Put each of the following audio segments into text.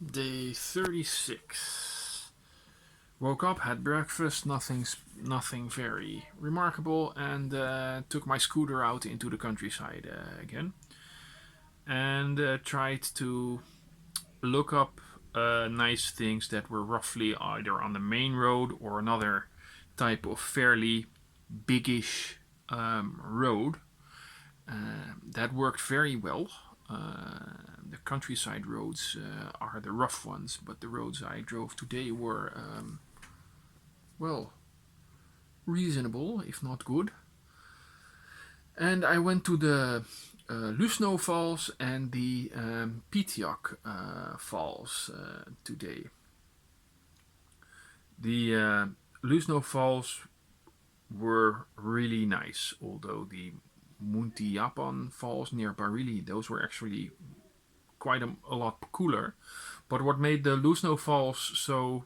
Day 36. Woke up, had breakfast, nothing very remarkable, and took my scooter out into the countryside again, and tried to look up nice things that were roughly either on the main road or another type of fairly biggish road. That worked very well. The countryside roads are the rough ones, but the roads I drove today were, well, reasonable, if not good. And I went to the Lusno Falls and the Pitiak Falls today. The Lusno Falls were really nice, although the Muntiapan Falls near Bareilly, those were actually quite a lot cooler. But what made the Lusno Falls so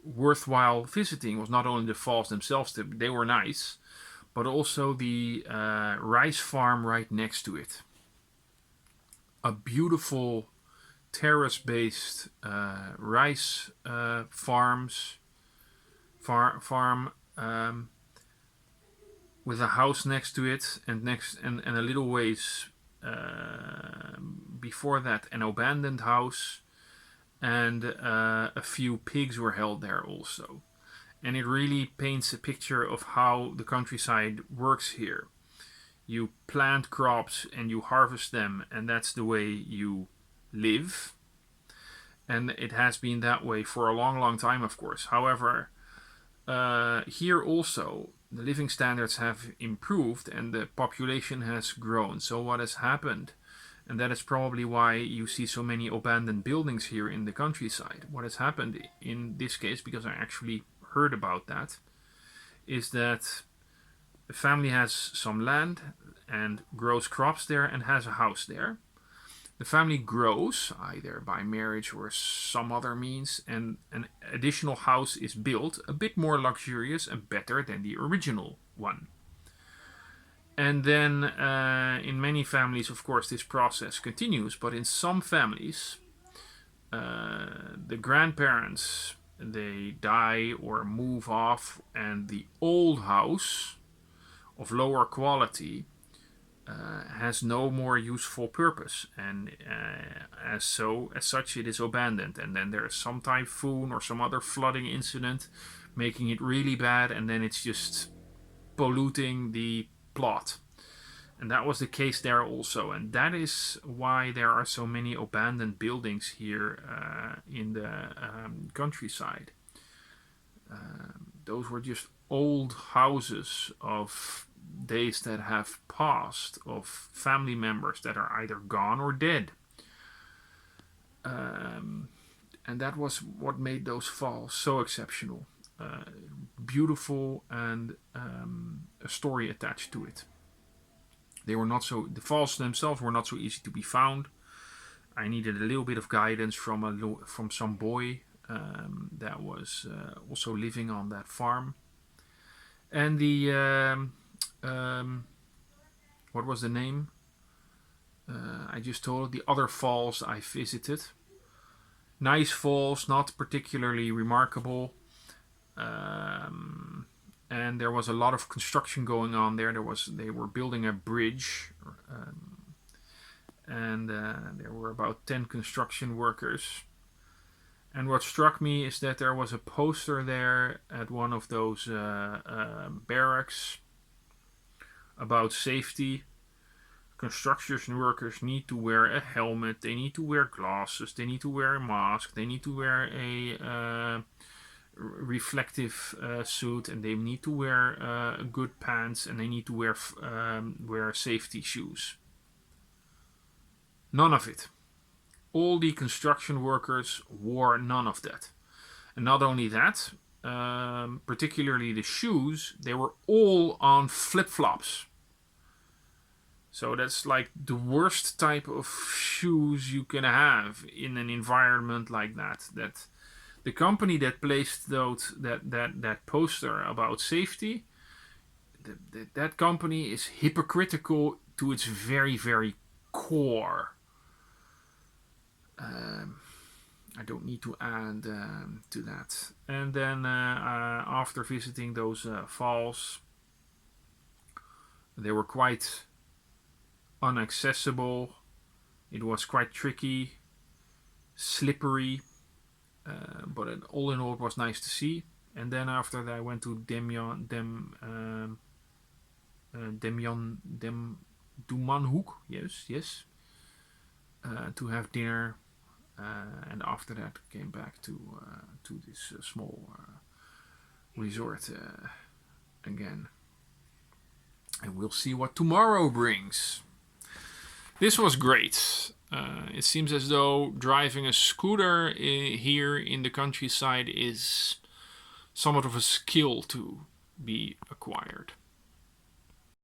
worthwhile visiting was not only the falls themselves, they were nice, but also the rice farm right next to it. A beautiful terrace-based rice farm with a house next to it, and a little ways before that an abandoned house, and a few pigs were held there also. And it really paints a picture of how the countryside works here. You plant crops and you harvest them, and that's the way you live. And it has been that way for a long, long time, of course. However, here also the living standards have improved and the population has grown. So what has happened, and that is probably why you see so many abandoned buildings here in the countryside. What has happened in this case, because I actually heard about that, is that the family has some land and grows crops there and has a house there. The family grows either by marriage or some other means, and an additional house is built, a bit more luxurious and better than the original one. And then in many families, of course, this process continues, but in some families, the grandparents, they die or move off, and the old house of lower quality has no more useful purpose, and as such it is abandoned. And then there is some typhoon or some other flooding incident making it really bad, and then it's just polluting the plot. And that was the case there also, and that is why there are so many abandoned buildings here in the countryside. Those were just old houses of days that have passed, of family members that are either gone or dead. And that was what made those falls so exceptional. Beautiful, and a story attached to it. The falls themselves were not so easy to be found. I needed a little bit of guidance from some boy that was also living on that farm. And the what was the name? I just told the other falls I visited. Nice falls, not particularly remarkable. And there was a lot of construction going on there. They were building a bridge, and there were about 10 construction workers. And what struck me is that there was a poster there at one of those barracks about safety. Construction workers need to wear a helmet, they need to wear glasses, they need to wear a mask, they need to wear a reflective suit, and they need to wear good pants, and they need to wear safety shoes. None of it. All the construction workers wore none of that. And not only that, particularly the shoes, they were all on flip-flops. So that's like the worst type of shoes you can have in an environment like that. That the company that placed that poster about safety, that company is hypocritical to its very, very core. I don't need to add to that. And then after visiting those falls, they were quite inaccessible. It was quite tricky, slippery, but all in all, it was nice to see. And then after that, I went to Dumanhoek, yes, to have dinner. And after that, came back to this small resort again. And we'll see what tomorrow brings. This was great. It seems as though driving a scooter here in the countryside is somewhat of a skill to be acquired.